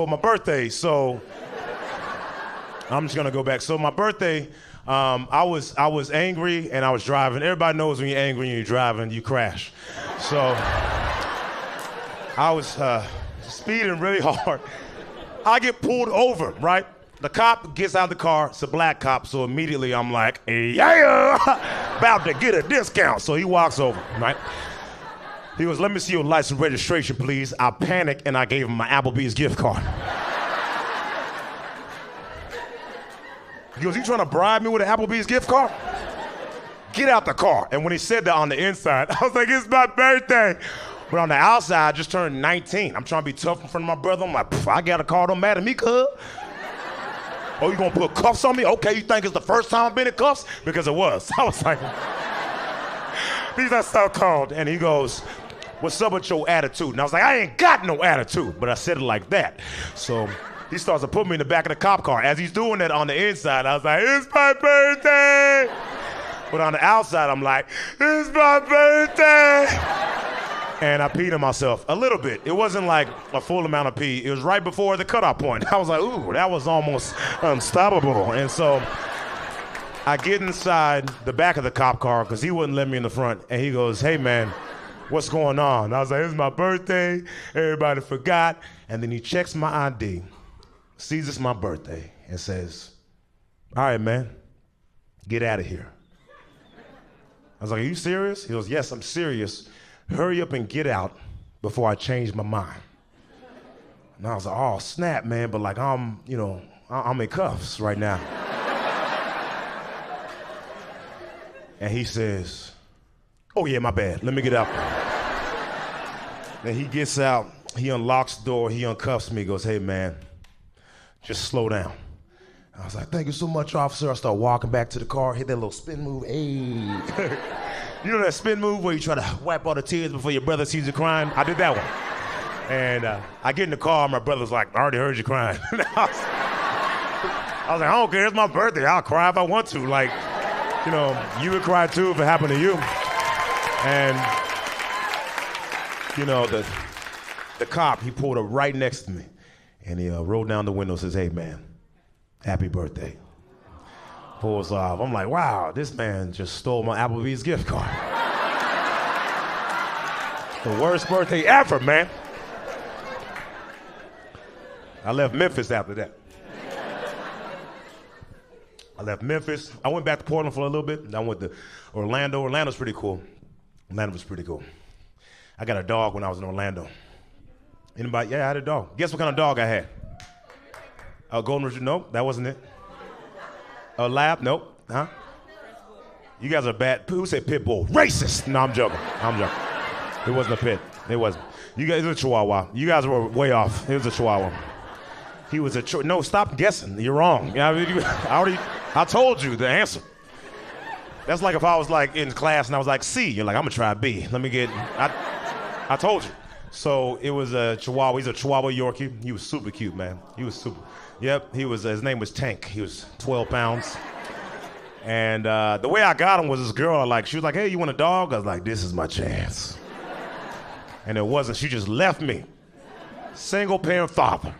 my birthday. So I'm just gonna go back. So my birthday, I was angry and I was driving. Everybody knows when you're angry and you're driving, you crash. So I was speeding really hard. I get pulled over, right? The cop gets out of the car. It's a black cop, so immediately I'm like, yeah, about to get a discount. So he walks over, right? He goes, let me see your license registration, please. I panicked and I gave him my Applebee's gift card. He goes, you trying to bribe me with an Applebee's gift card? Get out the car. And when he said that on the inside, I was like, it's my birthday. But on the outside, I just turned 19. I'm trying to be tough in front of my brother. I'm like, I got a car, don't matter to me, cuz. Oh, you gonna put cuffs on me? Okay, you think it's the first time I've been in cuffs? Because it was. I was like, these are so cold. And he goes, what's up with your attitude? And I was like, I ain't got no attitude. But I said it like that. So he starts to put me in the back of the cop car. As he's doing that on the inside, I was like, it's my birthday. But on the outside, I'm like, it's my birthday. And I peed on myself a little bit. It wasn't like a full amount of pee. It was right before the cutoff point. I was like, ooh, that was almost unstoppable. And so I get inside the back of the cop car because he wouldn't let me in the front. And he goes, hey, man, what's going on? I was like, it's my birthday. Everybody forgot. And then he checks my ID, sees it's my birthday, and says, all right, man, get out of here. I was like, are you serious? He goes, yes, I'm serious. Hurry up and get out before I change my mind. And I was like, oh, snap, man, but like I'm in cuffs right now. And he says, oh yeah, my bad, let me get out. Then he gets out, he unlocks the door, he uncuffs me, goes, hey man, just slow down. I was like, thank you so much, officer. I start walking back to the car, hit that little spin move, hey. You know that spin move where you try to wipe all the tears before your brother sees you crying? I did that one. And I get in the car, my brother's like, I already heard you crying. I was like, I don't care, it's my birthday. I'll cry if I want to. Like, you know, you would cry too if it happened to you. And, you know, the cop, he pulled up right next to me. And he rolled down the window and says, hey man, happy birthday. Pulls off. I'm like, wow, this man just stole my Applebee's gift card. The worst birthday ever, man. I left Memphis after that. I left Memphis. I went back to Portland for a little bit. I went to Orlando. Orlando's pretty cool. Orlando was pretty cool. I got a dog when I was in Orlando. Anybody? Yeah, I had a dog. Guess what kind of dog I had? A golden retriever? Nope, that wasn't it. A lab? Nope. Huh? You guys are bad. Who said pit bull? Racist. No, I'm joking. It wasn't a pit. It wasn't. You guys, it was a chihuahua. You guys were way off. It was a chihuahua. He was a no, stop guessing. You're wrong. I told you the answer. That's like if I was like in class and I was like C. You're like, I'm gonna try B. Let me get. I told you. So it was a chihuahua. He's a chihuahua Yorkie. He was super cute, man. He was super. Yep, he was. His name was Tank. He was 12 pounds. And the way I got him was this girl. Like she was like, "Hey, you want a dog?" I was like, "This is my chance." And it wasn't. She just left me. Single parent father.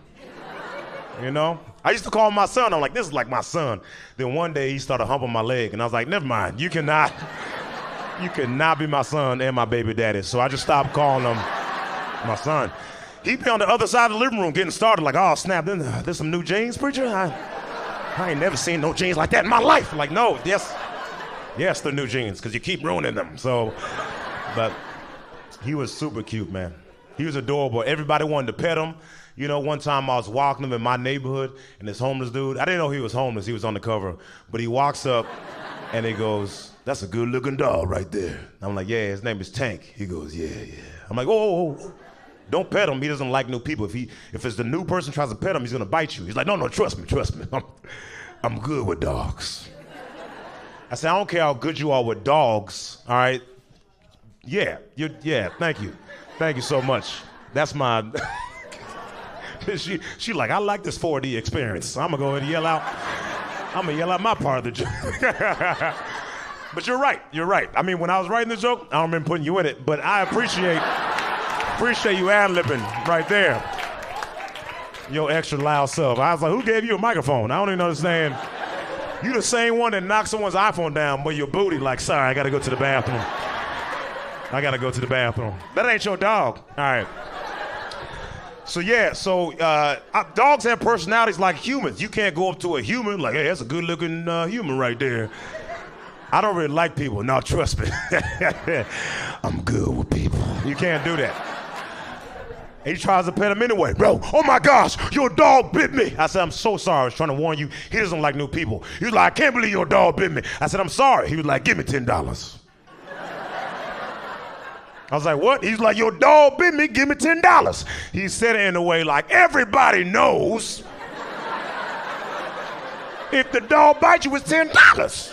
You know. I used to call him my son. I'm like, "This is like my son." Then one day he started humping my leg, and I was like, "Never mind. You cannot be my son and my baby daddy." So I just stopped calling him my son. He'd be on the other side of the living room getting started like, oh, snap, there's some new jeans, preacher? I ain't never seen no jeans like that in my life. Like, no, yes, they're new jeans, because you keep ruining them. So, but he was super cute, man. He was adorable. Everybody wanted to pet him. You know, one time I was walking him in my neighborhood, and this homeless dude, I didn't know he was homeless. He was on the cover. But he walks up, and he goes, "That's a good-looking dog right there." I'm like, "Yeah, his name is Tank." He goes, "Yeah, yeah." I'm like, "Oh. Don't pet him. He doesn't like new people. If it's the new person tries to pet him, he's gonna bite you." He's like, No, trust me. I'm good with dogs. I said, "I don't care how good you are with dogs, all right? Yeah, thank you. Thank you so much. That's my..." She like, "I like this 4D experience. So I'm gonna go ahead and yell out my part of the joke." But you're right. I mean, when I was writing the joke, I don't remember putting you in it, but I appreciate you ad-libbing right there. Your extra loud self. I was like, who gave you a microphone? I don't even understand. You the same one that knocked someone's iPhone down with your booty like, "Sorry, I gotta go to the bathroom. That ain't your dog. All right. So dogs have personalities like humans. You can't go up to a human like, "Hey, that's a good-looking human right there." I don't really like people. No, trust me. I'm good with people. You can't do that. He tries to pet him anyway. "Bro, oh my gosh, your dog bit me." I said, "I'm so sorry. I was trying to warn you. He doesn't like new people." He was like, "I can't believe your dog bit me." I said, "I'm sorry." He was like, "Give me $10. I was like, "What?" He's like, "Your dog bit me. Give me $10. He said it in a way like, everybody knows if the dog bites you, it's $10.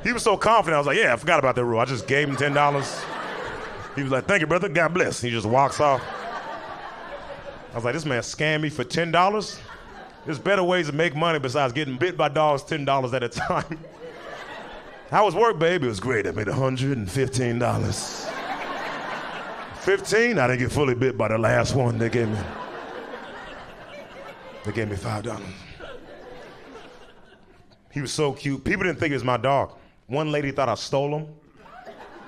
He was so confident. I was like, "Yeah, I forgot about that rule." I just gave him $10. He was like, "Thank you, brother. God bless." He just walks off. I was like, this man scammed me for $10? There's better ways to make money besides getting bit by dogs $10 at a time. How was work, baby? It was great. I made $115. 15? I didn't get fully bit by the last one. They gave me $5. He was so cute. People didn't think it was my dog. One lady thought I stole him.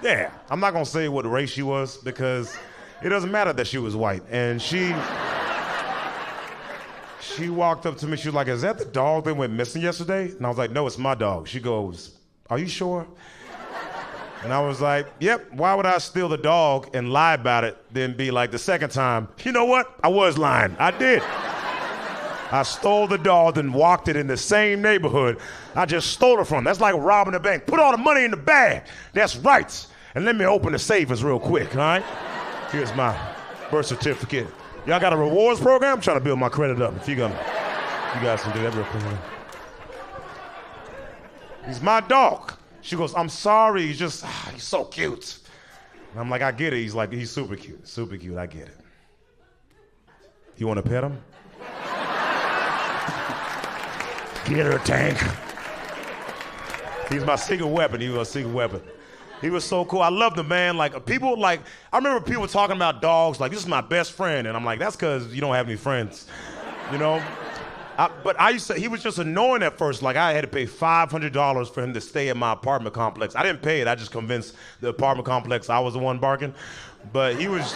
Yeah, I'm not gonna say what race she was because it doesn't matter that she was white. And she walked up to me, she was like, "Is that the dog that went missing yesterday?" And I was like, "No, it's my dog." She goes, "Are you sure?" And I was like, "Yep, why would I steal the dog and lie about it, then be like the second time, you know what? I was lying. I did. I stole the dog and walked it in the same neighborhood I just stole it from. That's like robbing a bank. Put all the money in the bag. That's right. And let me open the savings real quick, all right? Here's my birth certificate. Y'all got a rewards program? I'm trying to build my credit up. If you guys can do that real quick. He's my dog." She goes, "I'm sorry. He's so cute." And I'm like, "I get it." He's like, "He's super cute. Super cute. I get it." You want to pet him? Get her, Tank. He's my secret weapon. He was a secret weapon. He was so cool. I loved him, man. I remember people talking about dogs, like, "This is my best friend." And I'm like, that's because you don't have any friends, you know? But he was just annoying at first. Like, I had to pay $500 for him to stay in my apartment complex. I didn't pay it. I just convinced the apartment complex I was the one barking. But he was,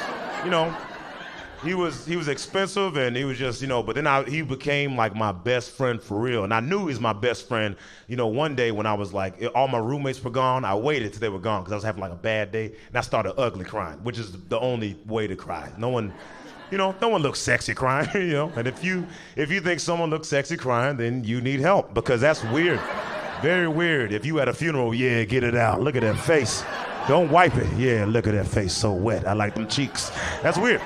he was expensive, and he was just, but then he became like my best friend for real. And I knew he was my best friend, one day when I was like, all my roommates were gone. I waited till they were gone because I was having like a bad day. And I started ugly crying, which is the only way to cry. No one looks sexy crying, And if you think someone looks sexy crying, then you need help because that's weird. Very weird. If you at a funeral, yeah, get it out. Look at that face. Don't wipe it. Yeah, look at that face, so wet. I like them cheeks. That's weird,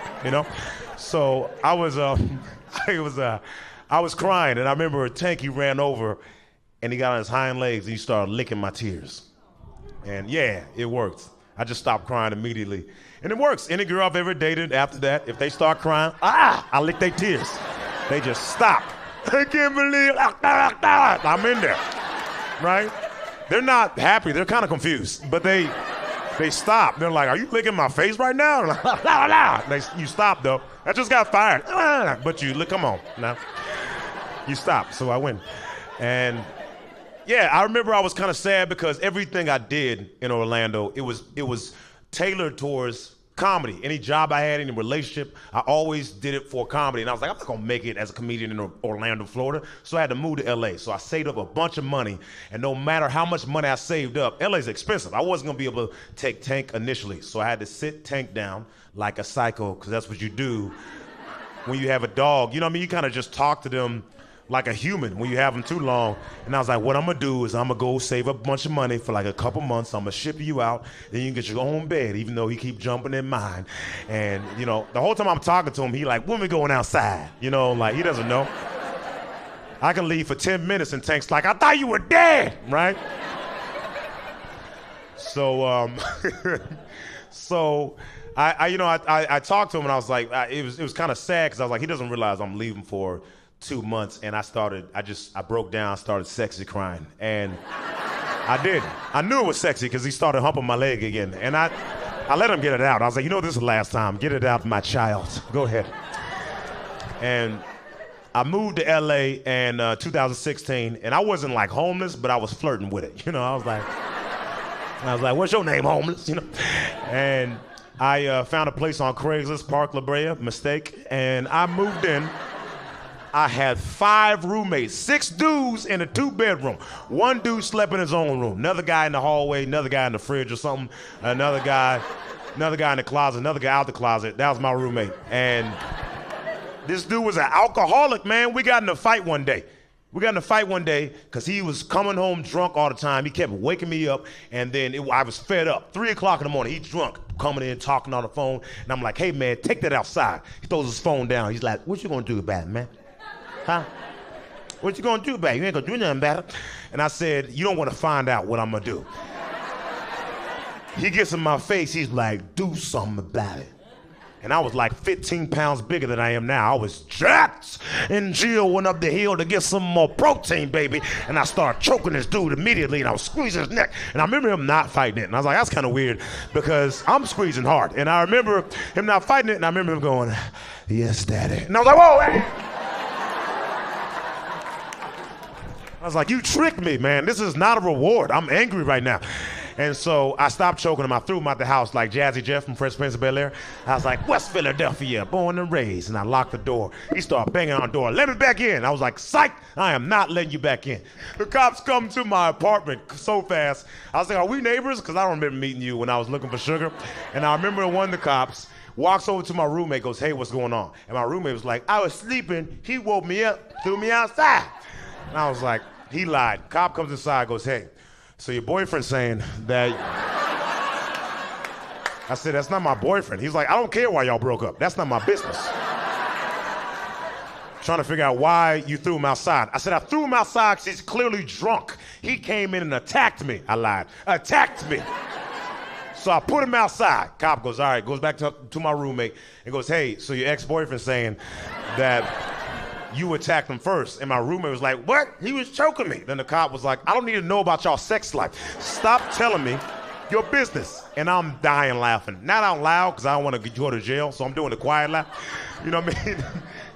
So I was crying, and I remember Tanky ran over, and he got on his hind legs, and he started licking my tears. And yeah, it worked. I just stopped crying immediately. And it works. Any girl I've ever dated after that, if they start crying, I lick their tears. They just stop. I can't believe I'm in there, right? They're not happy. They're kind of confused, but they stop. They're like, "Are you licking my face right now?" You stop, though. I just got fired. But come on now. You stop, so I win. And yeah, I remember I was kind of sad because everything I did in Orlando, it was tailored towards comedy. Any job I had, any relationship, I always did it for comedy. And I was like, I'm not gonna make it as a comedian in Orlando, Florida. So I had to move to LA. So I saved up a bunch of money, and no matter how much money I saved up, LA's expensive. I wasn't gonna be able to take Tank initially. So I had to sit Tank down like a psycho, because that's what you do when you have a dog. You know what I mean? You kind of just talk to them like a human when you have them too long. And I was like, what I'm gonna do is I'm gonna go save up a bunch of money for like a couple months. I'm gonna ship you out, then you can get your own bed, even though he keep jumping in mine. And you know, the whole time I'm talking to him, he like, when we going outside? You know, like he doesn't know. I can leave for 10 minutes and Tank's like, I thought you were dead, right? So, so I talked to him and I was like, it was kind of sad because I was like, he doesn't realize I'm leaving for 2 months, and I broke down, started sexy crying, and I did. I knew it was sexy because he started humping my leg again, and I let him get it out. I was like, you know, this is the last time. Get it out, my child. Go ahead. And I moved to LA in 2016, and I wasn't like homeless, but I was flirting with it. You know, I was like, what's your name, homeless? You know, and I found a place on Craigslist, Park La Brea, mistake, and I moved in. I had 5 roommates, 6 dudes in a 2-bedroom. One dude slept in his own room. Another guy in the hallway, another guy in the fridge or something. Another guy in the closet, another guy out the closet. That was my roommate. And this dude was an alcoholic, man. We got in a fight one day because he was coming home drunk all the time. He kept waking me up, and then I was fed up. 3 o'clock in the morning, he's drunk, coming in, talking on the phone. And I'm like, hey, man, take that outside. He throws his phone down. He's like, what you gonna do about it, man? Huh? What you gonna do about it? You ain't gonna do nothing about it. And I said, you don't want to find out what I'm gonna do. He gets in my face, he's like, do something about it. And I was like 15 pounds bigger than I am now. I was jacked. And Jill went up the hill to get some more protein, baby. And I started choking this dude immediately, and I was squeezing his neck. And I remember him not fighting it. And I was like, that's kind of weird because I'm squeezing hard. And I remember him not fighting it, and I remember him going, yes, daddy. And I was like, whoa, hey. I was like, you tricked me, man. This is not a reward. I'm angry right now. And so I stopped choking him. I threw him out the house like Jazzy Jeff from Fresh Prince of Bel-Air. I was like, West Philadelphia, born and raised. And I locked the door. He started banging on the door. Let me back in. I was like, psych, I am not letting you back in. The cops come to my apartment so fast. I was like, are we neighbors? Because I don't remember meeting you when I was looking for sugar. And I remember one of the cops walks over to my roommate, goes, hey, what's going on? And my roommate was like, I was sleeping. He woke me up, threw me outside. And I was like, he lied. Cop comes inside, goes, hey, so your boyfriend's saying that... I said, that's not my boyfriend. He's like, I don't care why y'all broke up. That's not my business. Trying to figure out why you threw him outside. I said, I threw him outside because he's clearly drunk. He came in and attacked me. I lied. Attacked me. So I put him outside. Cop goes, all right, goes back to my roommate and goes, hey, so your ex-boyfriend's saying that you attacked him first. And my roommate was like, what? He was choking me. Then the cop was like, I don't need to know about y'all sex life. Stop telling me your business. And I'm dying laughing. Not out loud, because I don't want to go to jail, so I'm doing the quiet laugh. You know what I mean?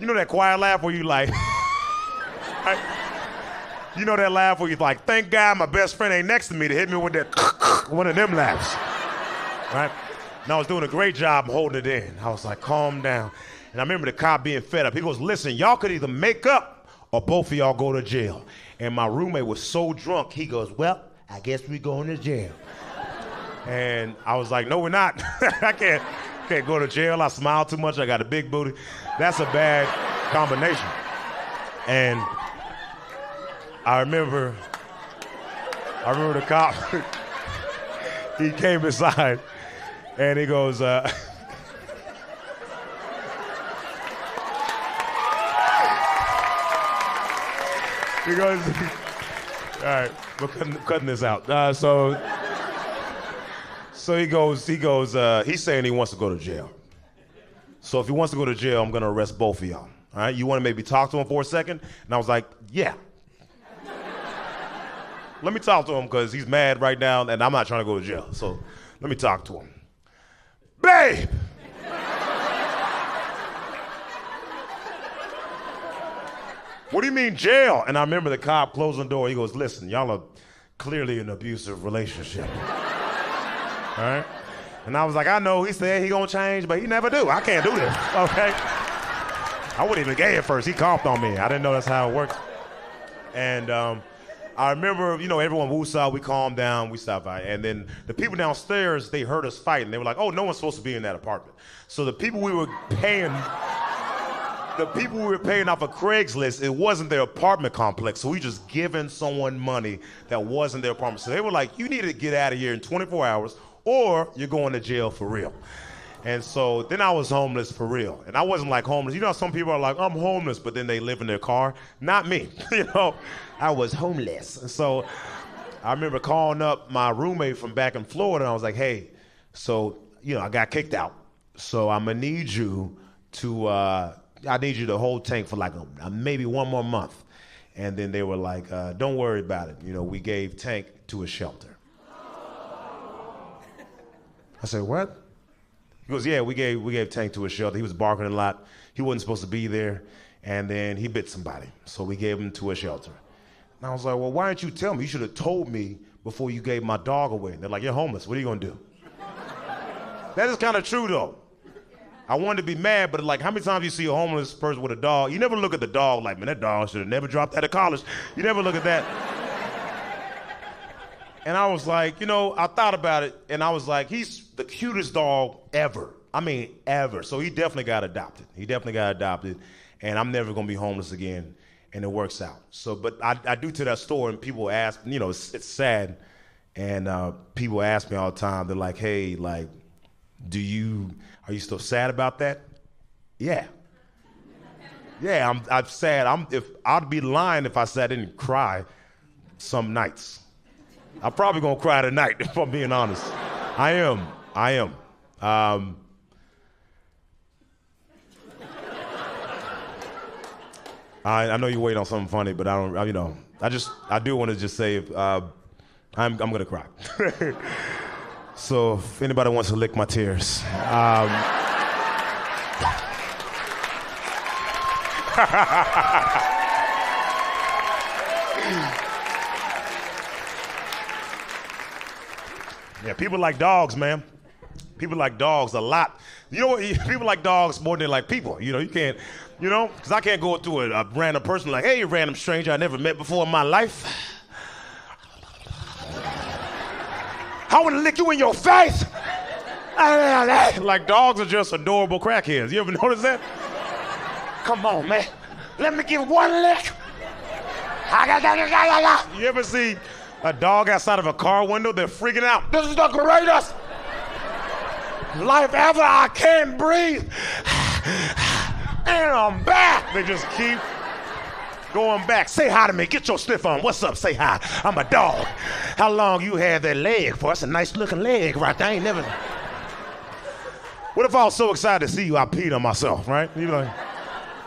You know that quiet laugh where you like, right? You know that laugh where you like, thank God my best friend ain't next to me to hit me with that one of them laughs, right? And I was doing a great job holding it in. I was like, calm down. And I remember the cop being fed up. He goes, listen, y'all could either make up or both of y'all go to jail. And my roommate was so drunk, he goes, well, I guess we going to jail. And I was like, no, we're not. I can't go to jail. I smile too much. I got a big booty. That's a bad combination. And I remember the cop, he came inside and he goes, he goes, all right, we're cutting this out. So he goes, he's saying he wants to go to jail. So if he wants to go to jail, I'm gonna arrest both of y'all. All right, you wanna maybe talk to him for a second? And I was like, yeah. Let me talk to him because he's mad right now and I'm not trying to go to jail. So let me talk to him. Babe! What do you mean jail? And I remember the cop closing the door. He goes, listen, y'all are clearly in an abusive relationship. All right? And I was like, I know he said he gonna change, but he never do. I can't do this, okay? I wasn't even gay at first. He comped on me. I didn't know that's how it works. And I remember, everyone woosah, we calmed down, we stopped by. And then the people downstairs, they heard us fighting. They were like, oh, no one's supposed to be in that apartment. So the people we were paying off of Craigslist, it wasn't their apartment complex. So we just giving someone money that wasn't their apartment. So they were like, you need to get out of here in 24 hours or you're going to jail for real. And so then I was homeless for real. And I wasn't like homeless. Some people are like, I'm homeless, but then they live in their car. Not me, I was homeless. And so I remember calling up my roommate from back in Florida, and I was like, hey, so, I got kicked out. So I'm gonna need you to, I need you to hold Tank for like maybe one more month. And then they were like, don't worry about it. We gave Tank to a shelter. I said, what? He goes, yeah, we gave Tank to a shelter. He was barking a lot. He wasn't supposed to be there. And then he bit somebody. So we gave him to a shelter. And I was like, well, why didn't you tell me? You should have told me before you gave my dog away. And they're like, you're homeless. What are you going to do? That is kind of true, though. I wanted to be mad, but like, how many times you see a homeless person with a dog? You never look at the dog like, man, that dog should have never dropped out of college. You never look at that. And I was like, I thought about it, and I was like, he's the cutest dog ever. I mean, ever. So he definitely got adopted. And I'm never going to be homeless again, and it works out. So, but I do to that store, and people ask, it's sad, and people ask me all the time, they're like, hey, like, are you still sad about that? Yeah. Yeah, I'm sad. I'd be lying if I said I didn't cry some nights. I'm probably gonna cry tonight, if I'm being honest. I am. I know you're waiting on something funny, but I do want to just say, I'm gonna cry. So if anybody wants to lick my tears. Yeah, people like dogs, man. People like dogs a lot. People like dogs more than they like people. You can't, because I can't go up to a random person like, hey, random stranger I never met before in my life. I want to lick you in your face. Like dogs are just adorable crackheads. You ever notice that? Come on, man. Let me give one lick. You ever see a dog outside of a car window? They're freaking out. This is the greatest life ever. I can't breathe. And I'm back. They just keep going back. Say hi to me. Get your sniff on. What's up? Say hi. I'm a dog. How long you had that leg for? That's a nice looking leg right there. I ain't never. What if I was so excited to see you, I peed on myself, right? You like,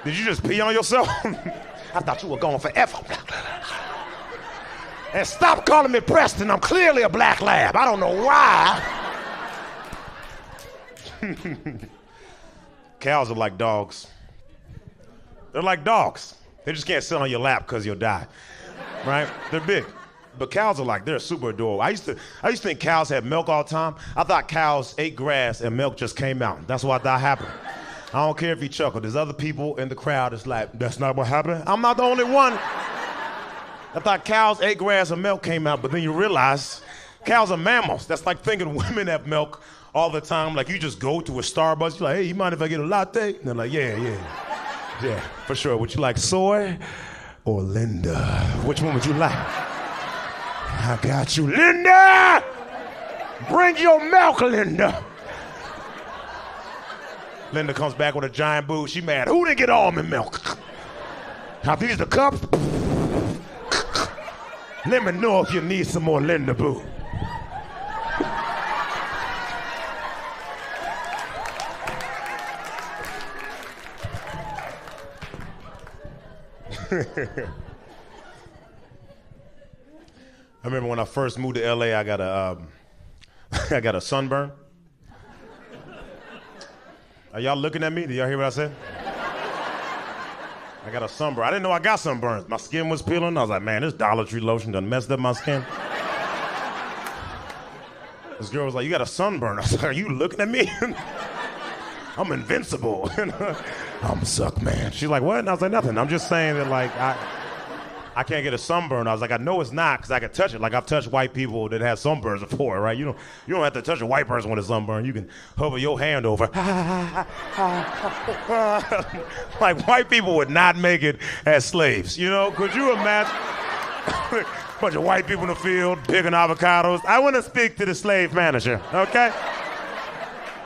did you just pee on yourself? I thought you were gone forever. And stop calling me Preston. I'm clearly a black lab. I don't know why. Cows are like dogs. They're like dogs. They just can't sit on your lap because you'll die, right? They're big. But cows they're super adorable. I used to think cows had milk all the time. I thought cows ate grass and milk just came out. That's what I thought happened. I don't care if you chuckle. There's other people in the crowd that's like, that's not what happened. I'm not the only one. I thought cows ate grass and milk came out, but then you realize cows are mammals. That's like thinking women have milk all the time. Like you just go to a Starbucks, you're like, hey, you mind if I get a latte? And they're like, yeah, for sure. Would you like soy or Linda? Which one would you like? I got you, Linda! Bring your milk, Linda. Linda comes back with a giant booth. She mad. Who didn't get almond milk? Are these the cups? Let me know if you need some more Linda Boo. I remember when I first moved to LA, I got a sunburn. Are y'all looking at me? Did y'all hear what I said? I got a sunburn. I didn't know I got sunburns. My skin was peeling. I was like, man, this Dollar Tree lotion done messed up my skin. This girl was like, you got a sunburn. I was like, are you looking at me? I'm invincible. I'm suck, man. She's like, what? And I was like, nothing. I'm just saying that, like, I can't get a sunburn. I was like, I know it's not because I can touch it. Like, I've touched white people that had sunburns before, right? You don't have to touch a white person with a sunburn. You can hover your hand over. Like, white people would not make it as slaves, you know? Could you imagine? Bunch of white people in the field picking avocados. I want to speak to the slave manager, okay?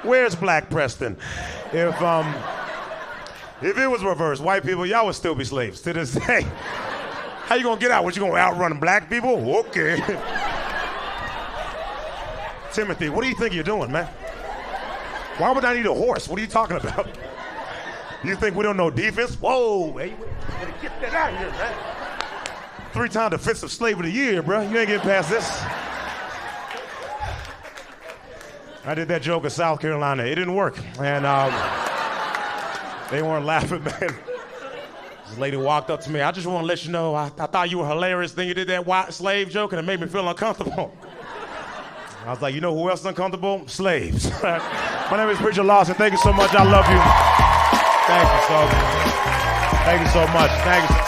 Where's Black Preston? If it was reversed, white people, y'all would still be slaves to this day. How you gonna get out? What, you gonna outrun black people? Okay. Timothy, what do you think you're doing, man? Why would I need a horse? What are you talking about? You think we don't know defense? Whoa, hey, get that out of here, man. 3-time defensive slave of the year, bro. You ain't getting past this. I did that joke in South Carolina. It didn't work. And they weren't laughing, man. This lady walked up to me. I just want to let you know, I thought you were hilarious. Then you did that white slave joke, and it made me feel uncomfortable. I was like, you know who else is uncomfortable? Slaves. My name is Preacher Lawson. Thank you so much. I love you. Thank you so much. Thank you so much. Thank you so much.